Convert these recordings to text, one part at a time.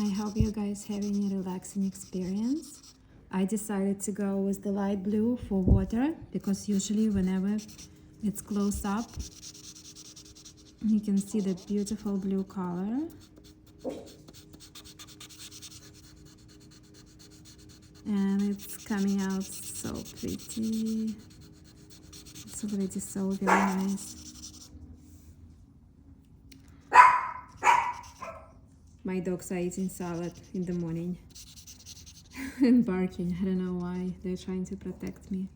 I hope you guys having a relaxing experience. I decided to go with the light blue for water because usually whenever it's close up, you can see the beautiful blue color. And it's coming out so pretty. It's already so very nice. My dogs are eating salad in the morning and barking. I don't know why. They're trying to protect me.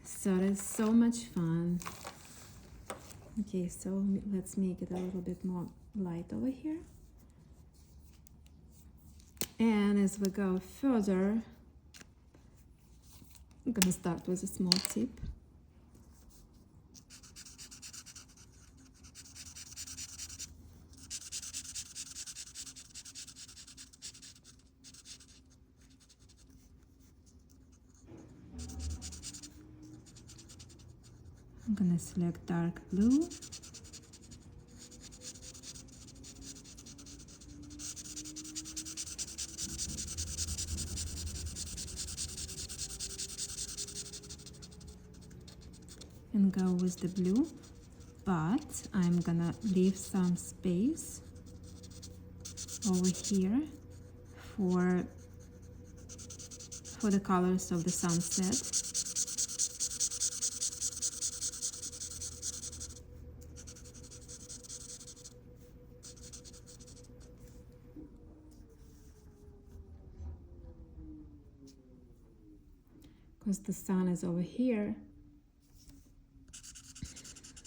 So it's so much fun. Okay, so let's make it a little bit more light over here. And as we go further, I'm gonna start with a small tip. I'm gonna select dark blue. And go with the blue, but I'm gonna leave some space over here for the colors of the sunset. Because the sun is over here,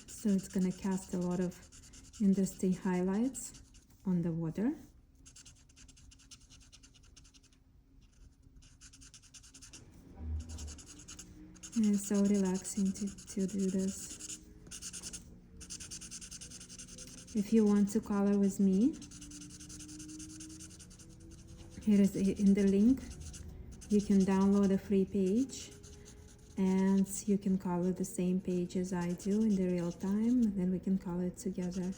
so it's gonna cast a lot of interesting highlights on the water. And it's so relaxing to do this. If you want to color with me, here is in the link. You can download a free page and you can color the same page as I do in the real time, and then we can color it together.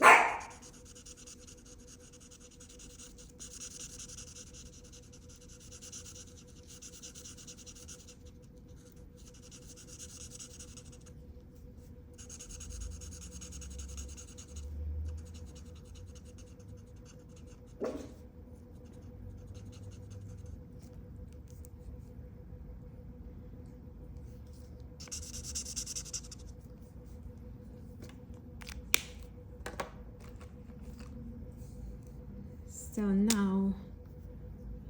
So now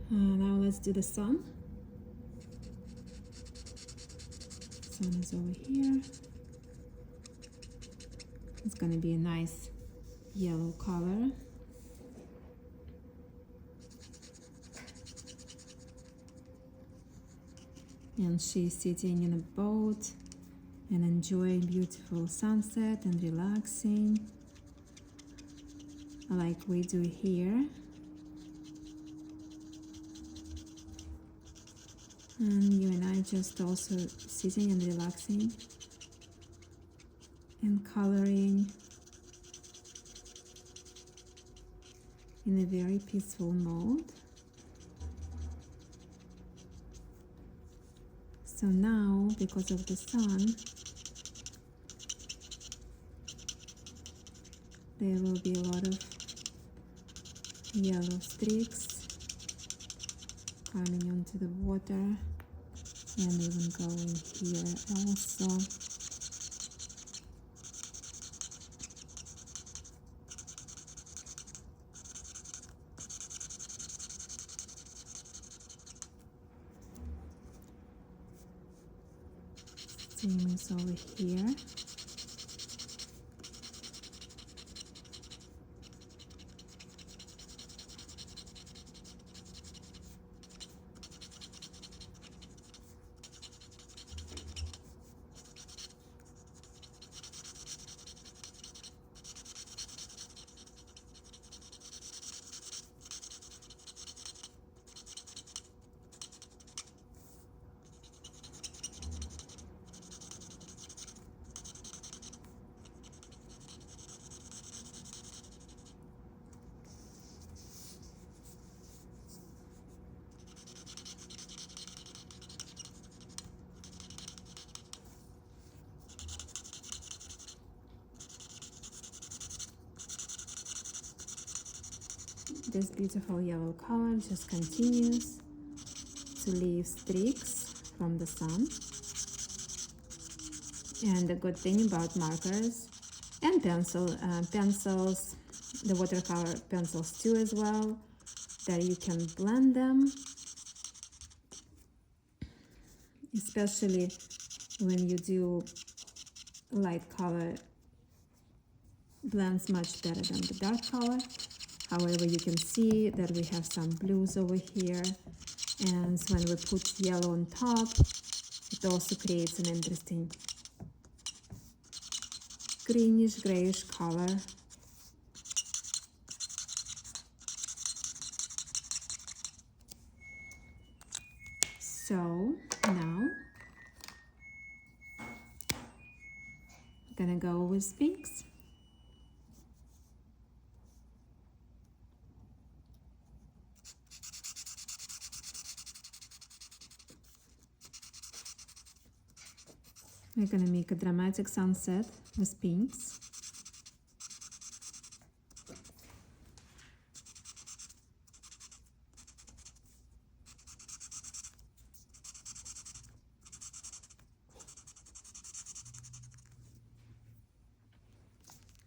let's do the sun. Sun is over here. It's gonna be a nice yellow color. And she's sitting in a boat and enjoying beautiful sunset and relaxing like we do here. And you and I just also sitting and relaxing and coloring in a very peaceful mode. So now, because of the sun, there will be a lot of yellow streaks coming onto the water, and even going here also. Same is over here. this beautiful yellow color just continues to leave streaks from the sun. And the good thing about markers and pencils, the watercolor pencils too as well, that you can blend them, especially when you do light color, blends much better than the dark color. However, you can see that we have some blues over here, and when we put yellow on top, it also creates an interesting greenish grayish color. So now I'm gonna go with pinks. We're gonna make a dramatic sunset with pinks.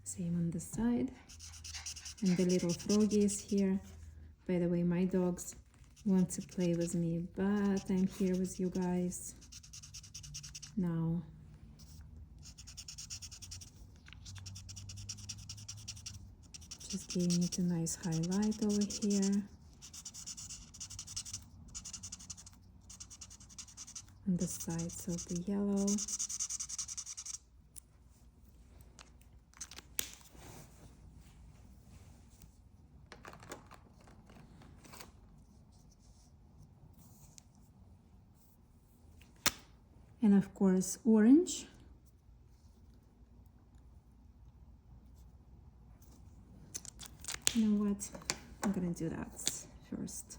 Same on the side. And the little froggy is here. By the way, my dogs want to play with me, but I'm here with you guys now. Just giving it a nice highlight over here. On the sides of the yellow. And of course, orange. You know what? I'm gonna do that first.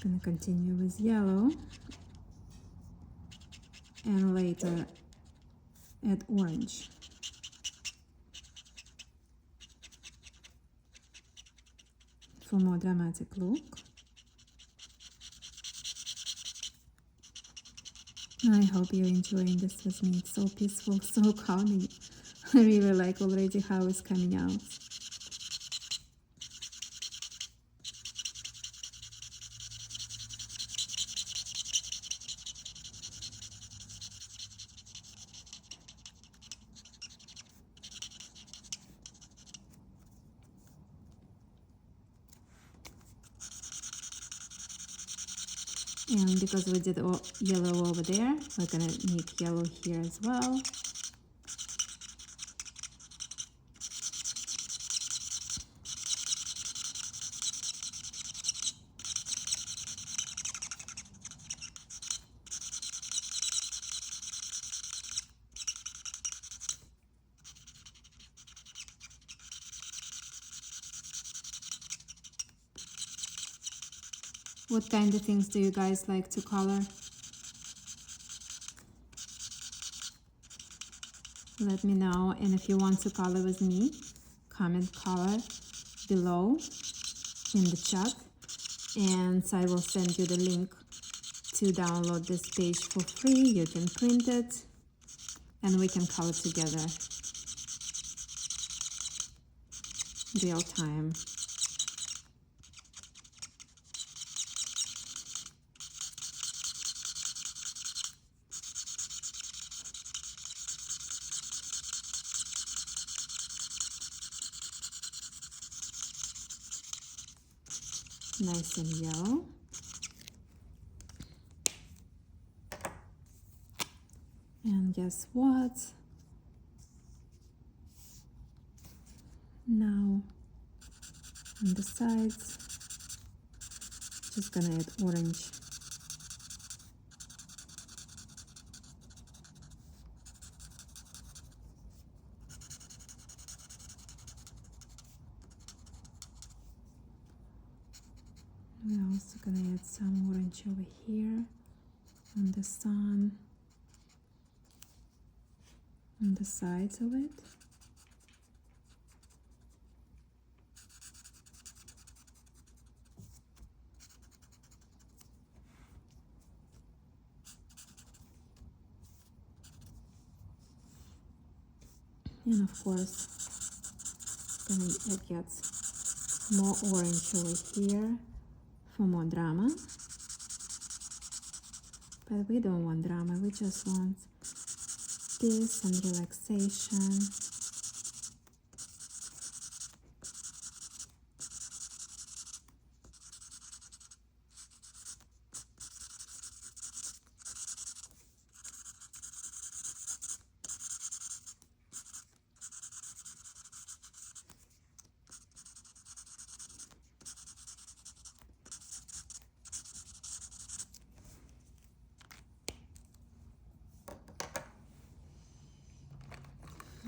Gonna continue with yellow and later add orange. For more dramatic look. I hope you're enjoying this with me. It's so peaceful, so calming. I really like already how it's coming out. And because we did yellow over there, we're gonna make yellow here as well. What kind of things do you guys like to color? Let me know, and if you want to color with me, comment color below in the chat, and I will send you the link to download this page for free. You can print it and we can color together real time. Nice and yellow. And guess what? Now on the sides, just gonna add orange. We're also gonna add some orange over here on the sun, on the sides of it. And of course, it gets more orange over here for more drama. But we don't want drama, we just want peace and relaxation.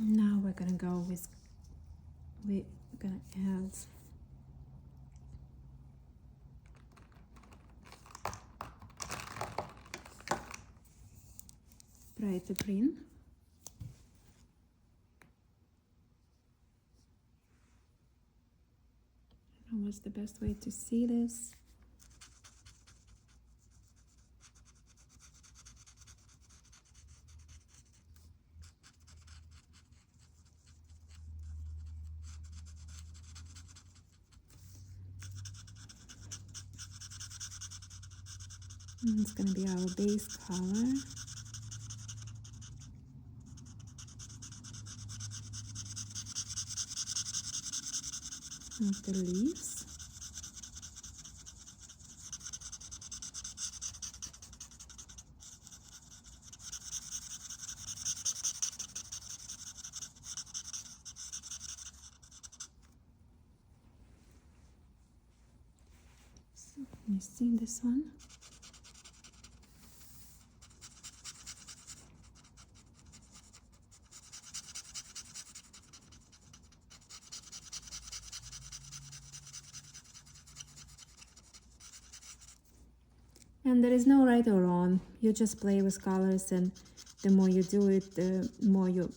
Now we're gonna go with, we're gonna add brighter green. I don't know what's the best way to see this. And it's gonna be our base color. Of the leaves. So you see this one? And there is no right or wrong. You just play with colors, and the more you do it, the more you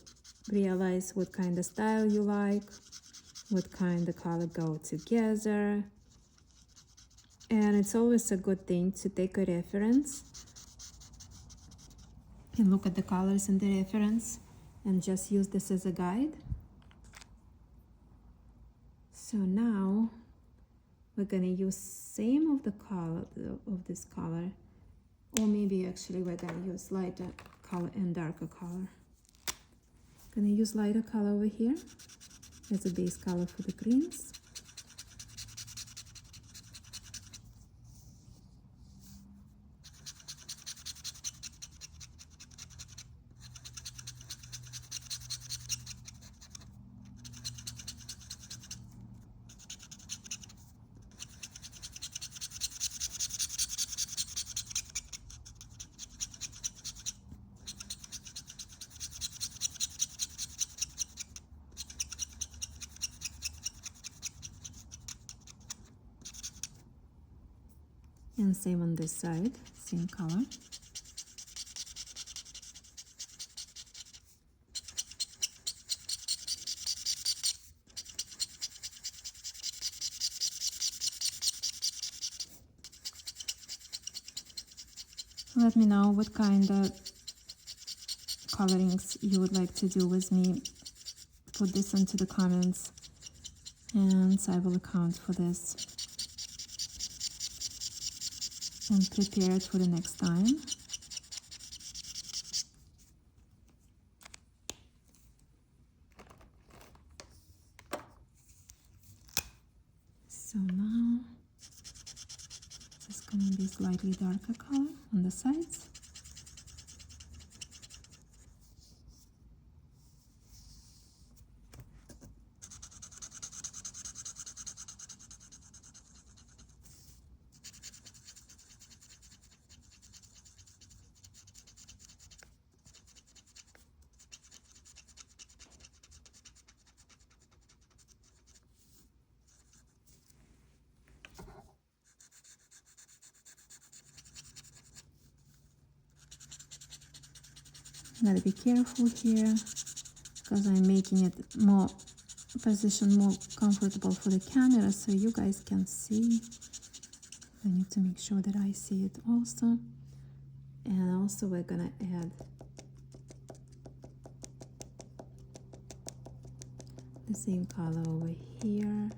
realize what kind of style you like, what kind of color go together. And it's always a good thing to take a reference and look at the colors in the reference and just use this as a guide. So now we're gonna use same of the color of this color, or maybe actually we're gonna use lighter color and darker color. Gonna use lighter color over here as a base color for the greens. And same on this side, same color. Let me know what kind of colorings you would like to do with me. Put this into the comments and I will account for this and prepare it for the next time. So now it's going to be slightly darker color on the sides. Gotta be careful here because I'm making it more more comfortable for the camera so you guys can see. I need to make sure that I see it also. And also we're gonna add The same color over here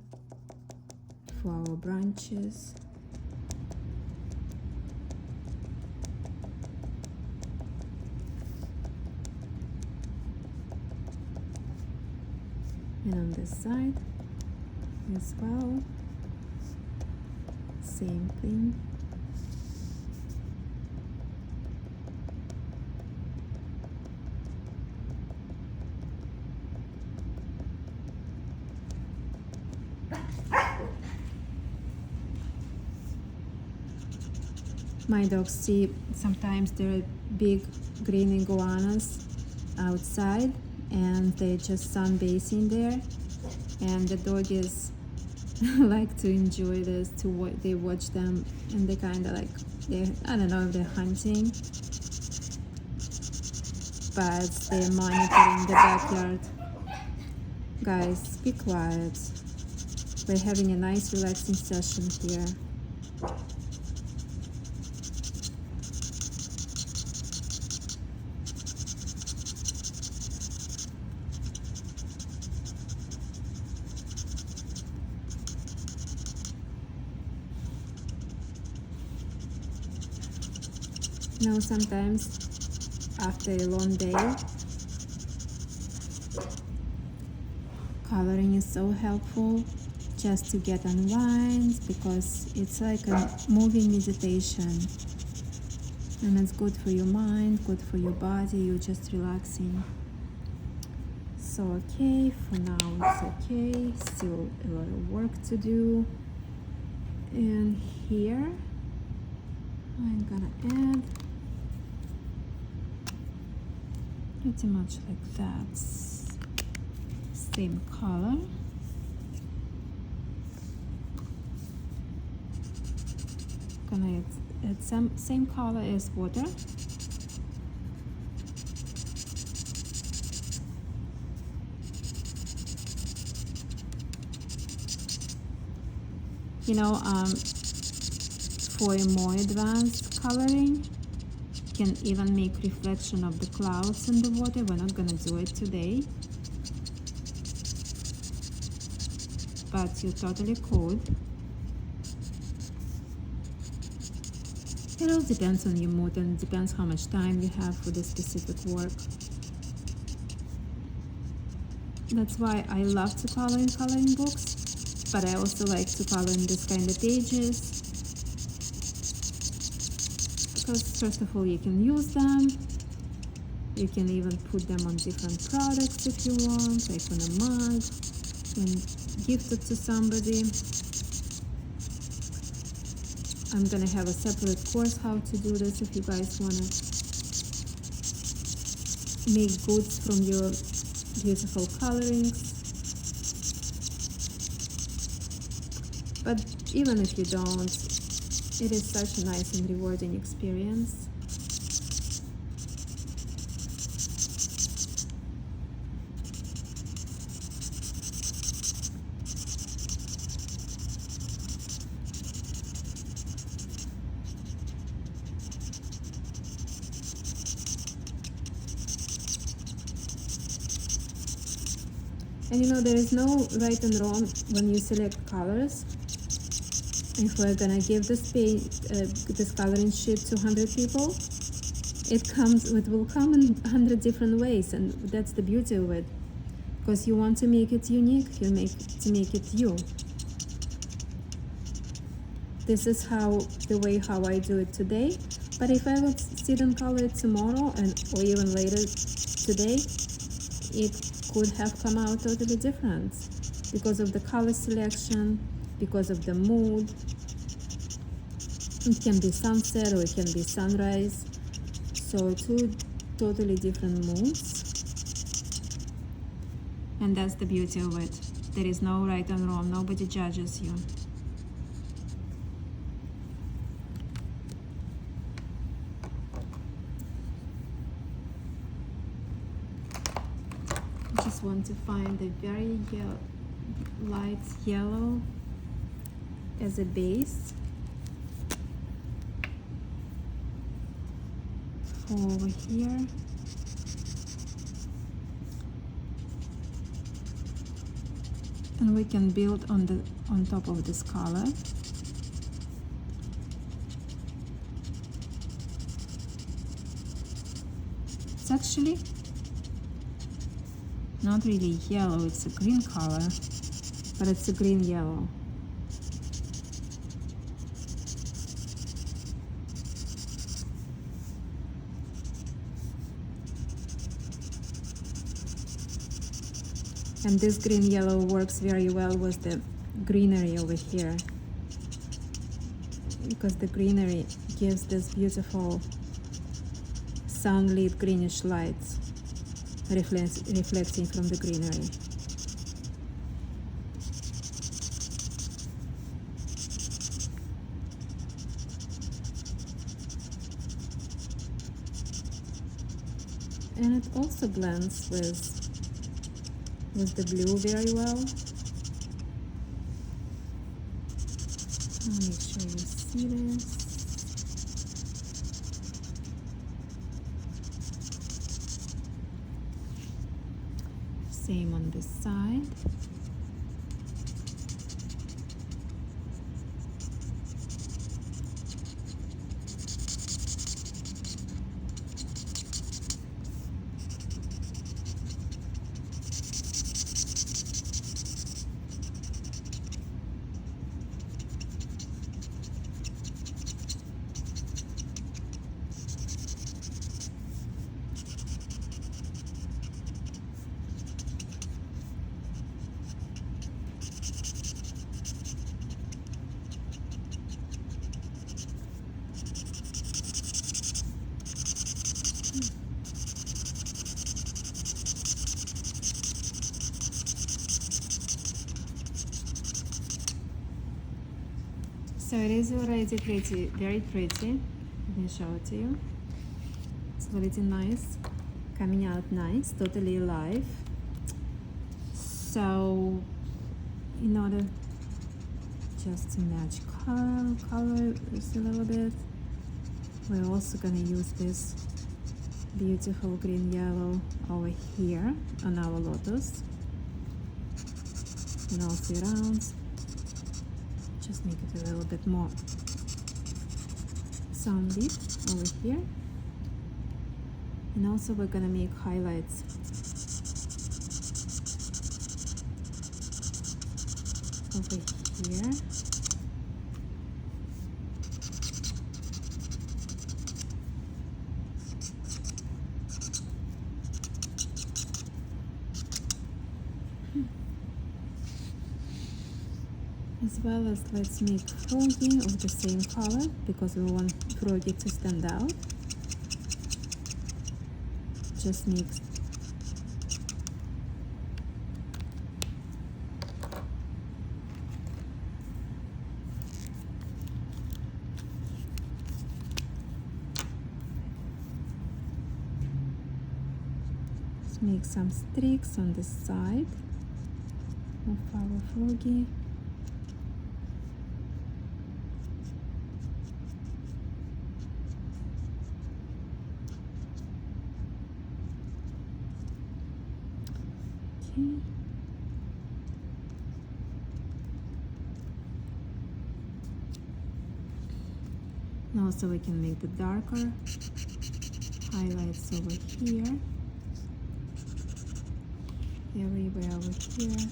for our branches. And on this side as well, same thing. My dogs see sometimes there are big green iguanas outside, and they just sunbathing there, and the doggies like to enjoy this. They watch them, and they kind of like, I don't know if they're hunting, but they're monitoring the backyard. Guys, be quiet. We're having a nice relaxing session here. Now sometimes after a long day, coloring is so helpful just to get unwind, because it's like a moving meditation, and it's good for your mind, good for your body. You're just relaxing. So okay, for now it's okay. Still a lot of work to do. And here I'm gonna add pretty much like that, same color. Gonna add some same color as water. You know, for a more advanced coloring, you can even make reflection of the clouds in the water. We're not gonna do it today, but you totally could. It all depends on your mood, and depends how much time you have for this specific work. That's why I love to color in coloring books, but I also like to color in this kind of pages, because first of all, you can use them. You can even put them on different products if you want, like on a mug, and gift it to somebody. I'm gonna have a separate course how to do this if you guys wanna make goods from your beautiful colorings. But even if you don't, it is such a nice and rewarding experience. And you know, there is no right and wrong when you select colors. If we're gonna give this coloring sheet to 100 people, it will come in 100 different ways, and that's the beauty of it. Because you want to make it unique, you make it you. This is the way how I do it today. But if I would sit and color it tomorrow, or even later today, it could have come out totally different, because of the color selection, because of the mood. It can be sunset or it can be sunrise, so two totally different moods. And that's the beauty of it. There is no right and wrong. Nobody judges you. I just want to find a very light yellow as a base for over here. And we can build on top of this color. It's actually not really yellow, it's a green color, but it's a green yellow. And this green yellow works very well with the greenery over here, because the greenery gives this beautiful sunlit greenish lights reflecting from the greenery. And it also blends with the blue very well. I'll make sure you see this. Same on this side. So it is already pretty, very pretty. Let me show it to you. It's already nice, coming out nice, totally alive. So in order just to match color just a little bit, we're also gonna use this beautiful green yellow over here on our lotus, and also around. Just make it a little bit more sunlit over here. And also we're gonna make highlights over here. As well as let's make froggy of the same color, because we want froggy to stand out. Just mix make some streaks on the side of our froggy. Okay. And also we can make the darker highlights over here, everywhere over here.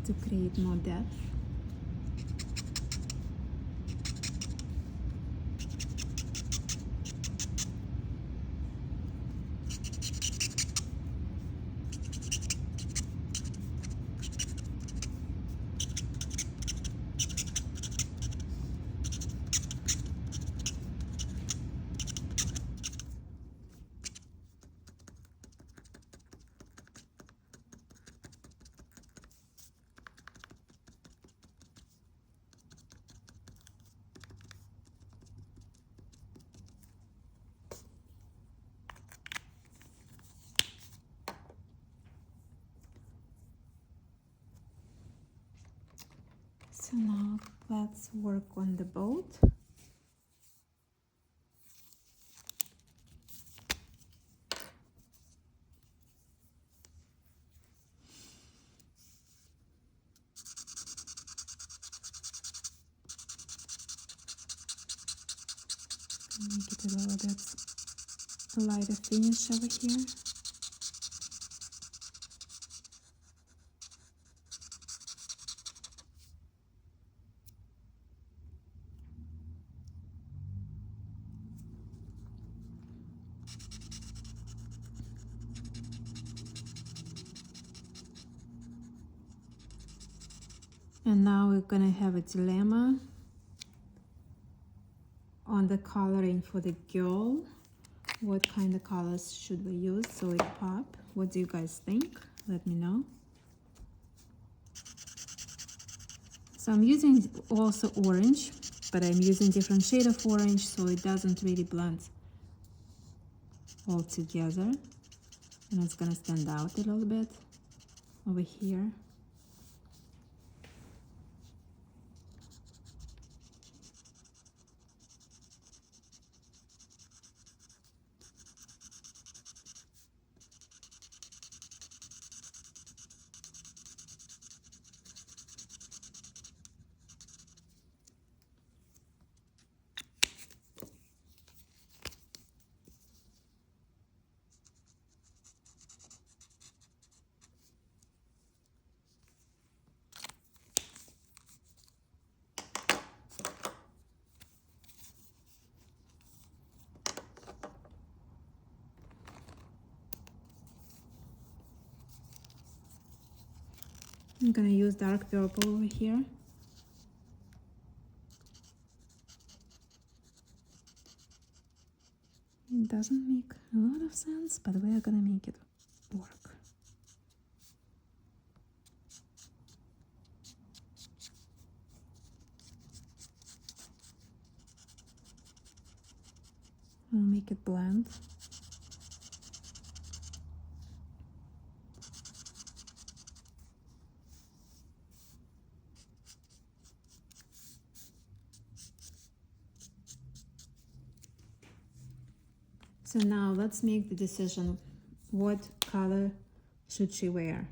To create more depth. So now let's work on the boat. a little bit lighter finish over here. And now we're gonna have a dilemma on the coloring for the girl. What kind of colors should we use so it pop? What do you guys think? Let me know. So I'm using also orange, but I'm using different shade of orange so it doesn't really blend all together. And it's gonna stand out a little bit over here. I'm gonna use dark purple over here. It doesn't make a lot of sense, but we're gonna make it work. We'll make it blend. So now let's make the decision. What color should she wear?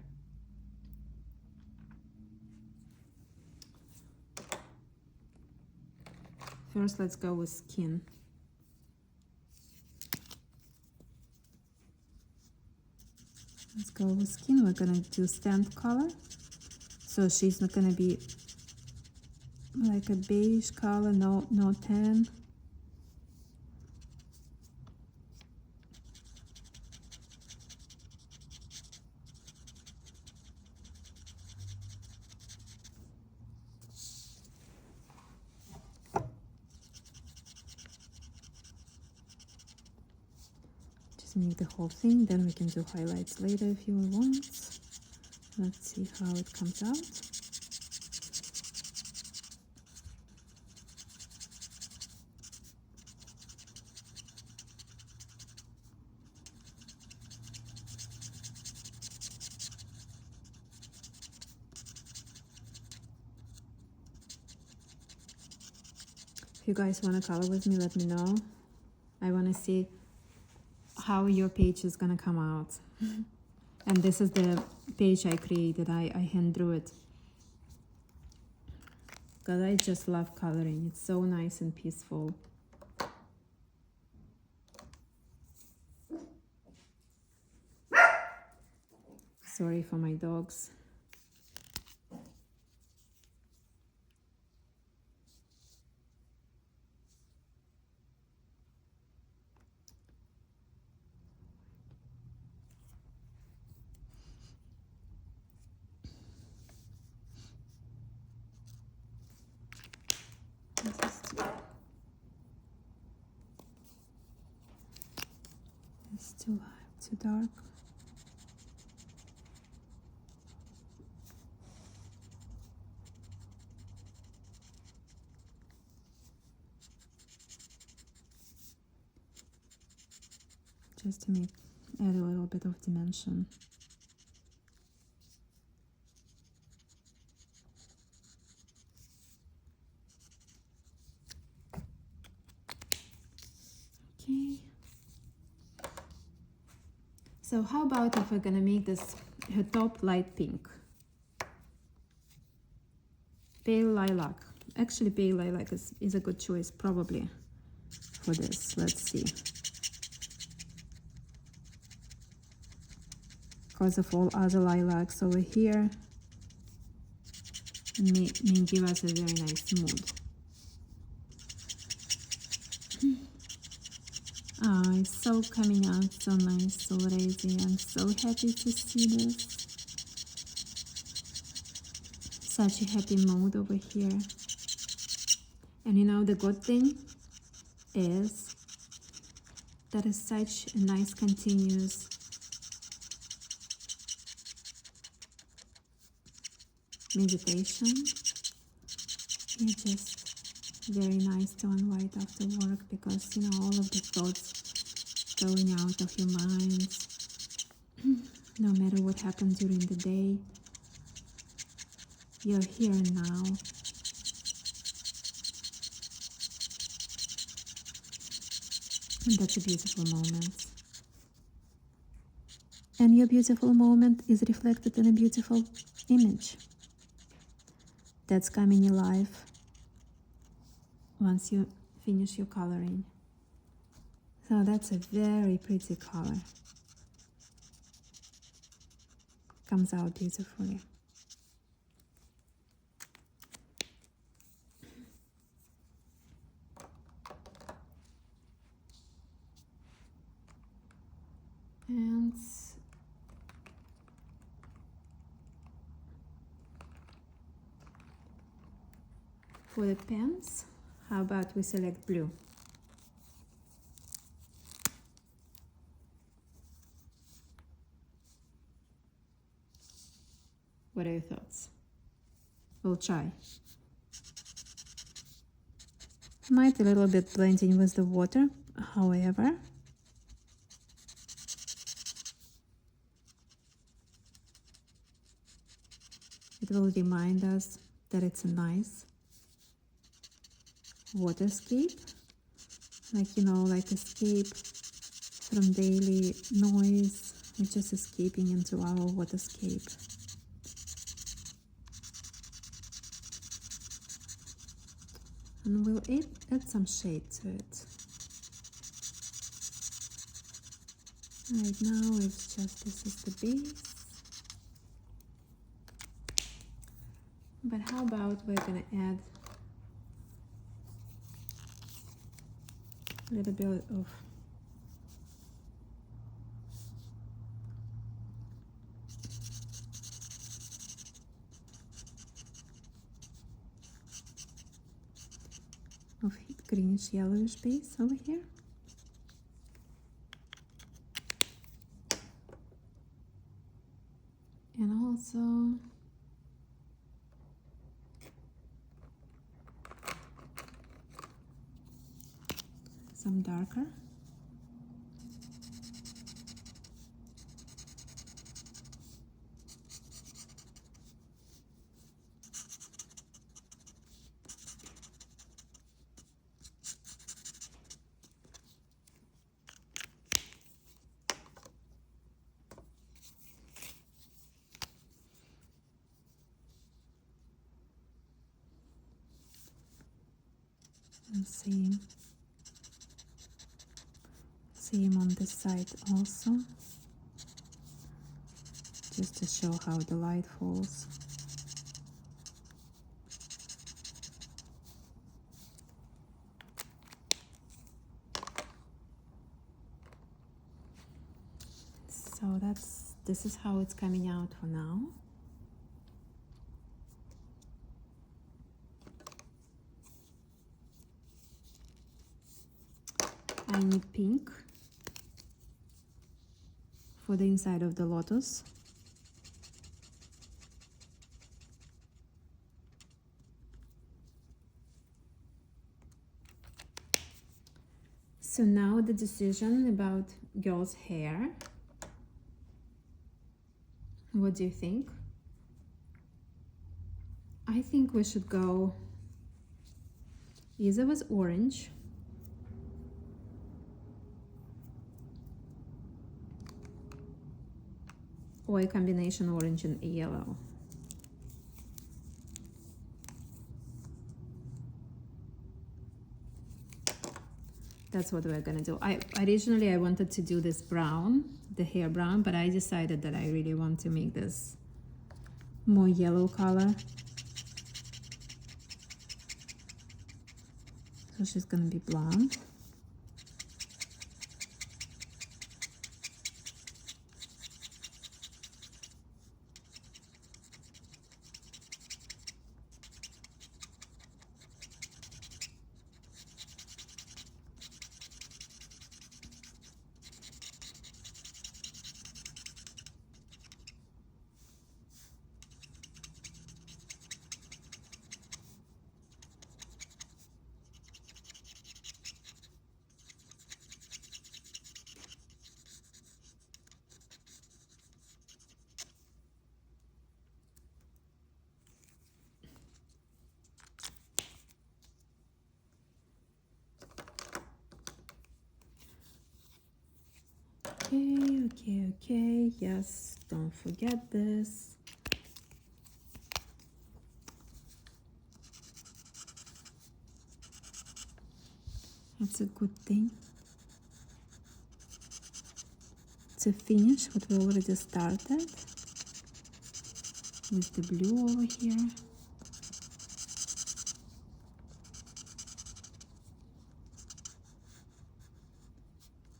First, let's go with skin. Let's go with skin. We're gonna do stand color. So she's not gonna be like a beige color, no tan. Make the whole thing, then we can do highlights later if you want. Let's see how it comes out. If you guys want to color with me, let me know. I want to see how your page is gonna come out. And this is the page I created. I hand drew it because I just love coloring. It's so nice and peaceful. Sorry for my dogs. It's too dark. Just to add a little bit of dimension. Okay. So how about if we're gonna make this her top light pink? Pale lilac. Actually, pale lilac is a good choice, probably. for this. Let's see. Because of all other lilacs over here, may give us a very nice mood. Oh, it's so coming out so nice already. I'm so happy to see this. Such a happy mood over here. And you know, the good thing is that is such a nice continuous meditation. It's just very nice to unwind after work, because you know, all of the thoughts going out of your minds, no matter what happened during the day, you're here and now. And that's a beautiful moment. And your beautiful moment is reflected in a beautiful image that's coming alive once you finish your coloring. So that's a very pretty color. Comes out beautifully. And for the pens, how about we select blue? What are your thoughts? We'll try. Might a little bit blending with the water, however. It will remind us that it's a nice waterscape, like, you know, like escape from daily noise. We're just escaping into our waterscape. And we'll add some shade to it. Right now it's just, this is the base. But how about we're gonna add a little bit of greenish yellowish base over here. And also some darker. And same on this side also, just to show how the light falls. So this is how it's coming out for now. I need pink for the inside of the lotus. So now the decision about girl's hair. What do you think? I think we should go either with orange or a combination orange and yellow. that's what we're gonna do. Originally I wanted to do this brown, the hair brown, but I decided that I really want to make this more yellow color. So she's gonna be blonde. Okay, yes, don't forget this. It's a good thing to finish what we already started with the blue over here.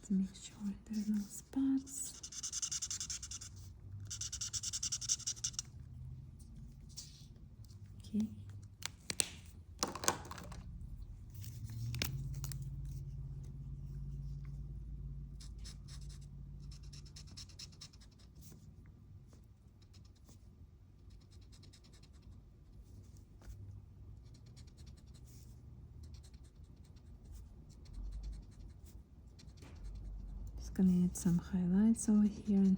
To make sure there are no spots. Okay. Just gonna add some highlights over here.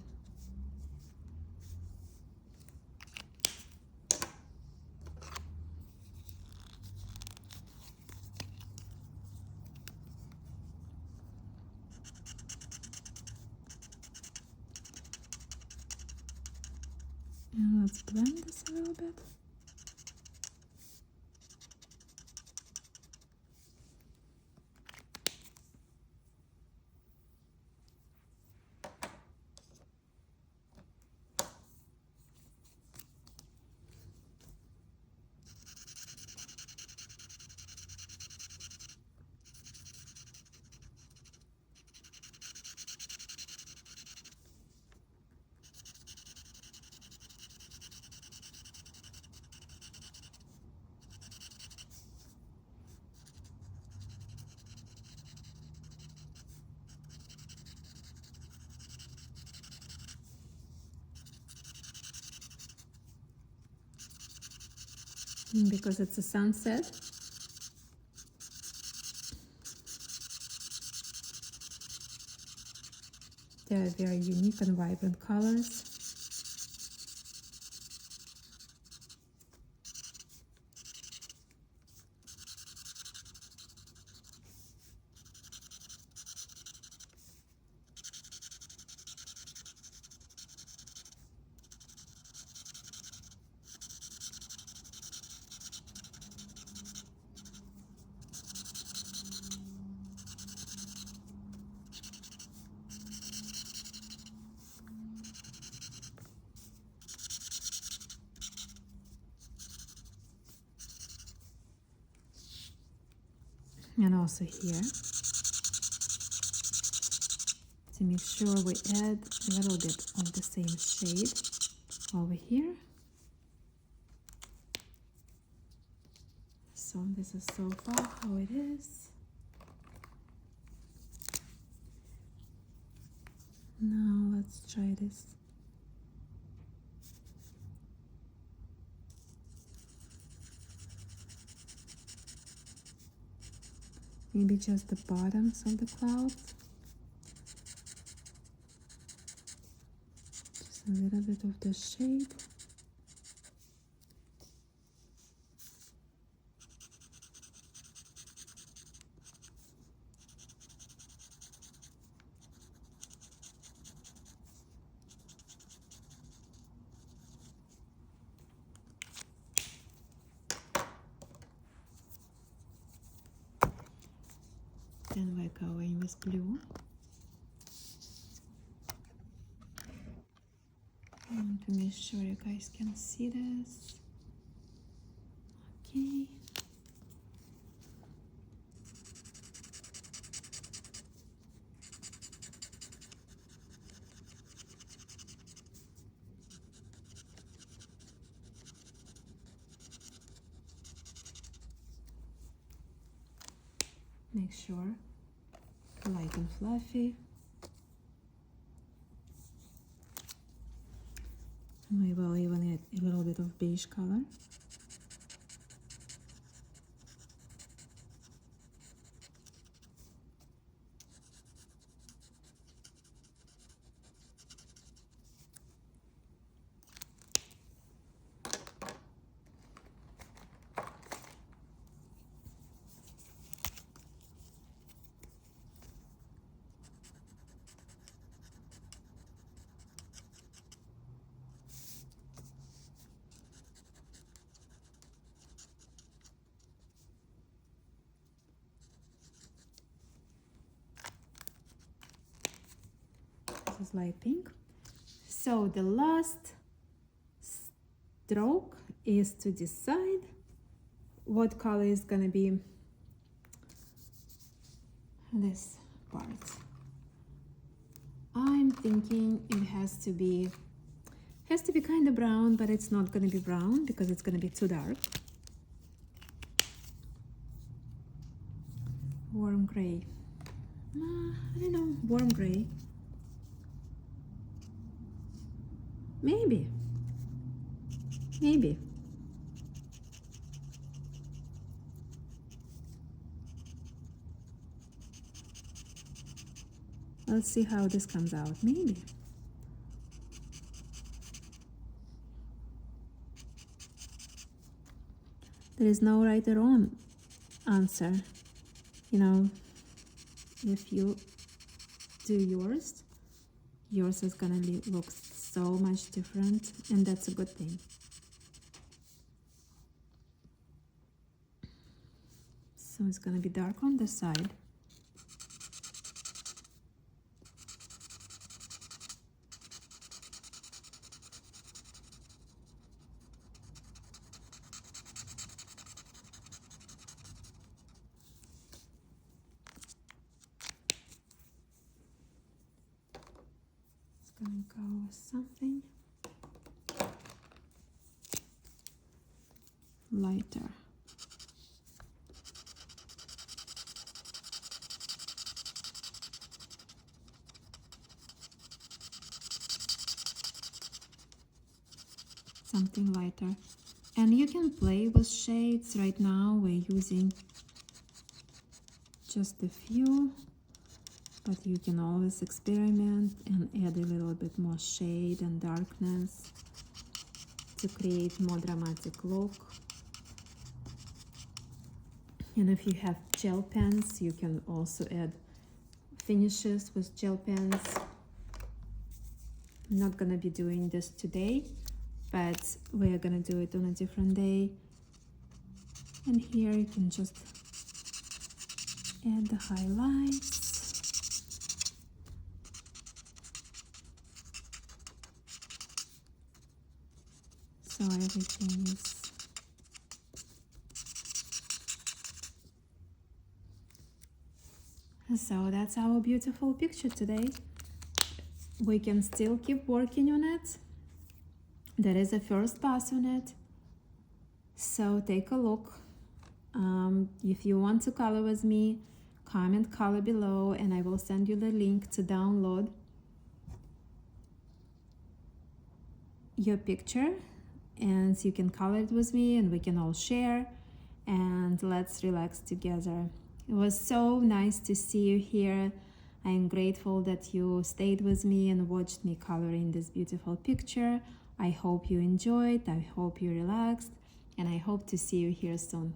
And let's blend this a little bit. And because it's a sunset, they are very unique and vibrant colors. And also here, to make sure we add a little bit of the same shade over here. So this is so far how it is. Now let's try this. Maybe just the bottoms of the clouds. Just a little bit of the shade. Then we're going with blue. I want to make sure you guys can see this. Okay. Make sure light and fluffy. We will even add a little bit of beige color. This is light pink. So the last stroke is to decide what color is gonna be this part. I'm thinking it has to be kind of brown, but it's not gonna be brown because it's gonna be too dark. Warm gray. I don't know, warm gray. Maybe. Let's see how this comes out. Maybe. There is no right or wrong answer. You know, if you do yours is gonna look so much different, and that's a good thing. So it's gonna be dark on the side. Gonna go with something lighter. Something lighter. And you can play with shades. Right now we're using just a few, but you can always experiment and add a little bit more shade and darkness to create more dramatic look. And if you have gel pens, you can also add finishes with gel pens. I'm not gonna be doing this today, but we're gonna do it on a different day. And here you can just add the highlights. So everything is so that's our beautiful picture today. We can still keep working on it. There is a first pass on it, so take a look. If you want to color with me, comment color below and I will send you the link to download your picture, and you can color it with me and we can all share and let's relax together. It was so nice to see you here. I am grateful that you stayed with me and watched me coloring this beautiful picture. I hope you enjoyed, I hope you relaxed, and I hope to see you here soon.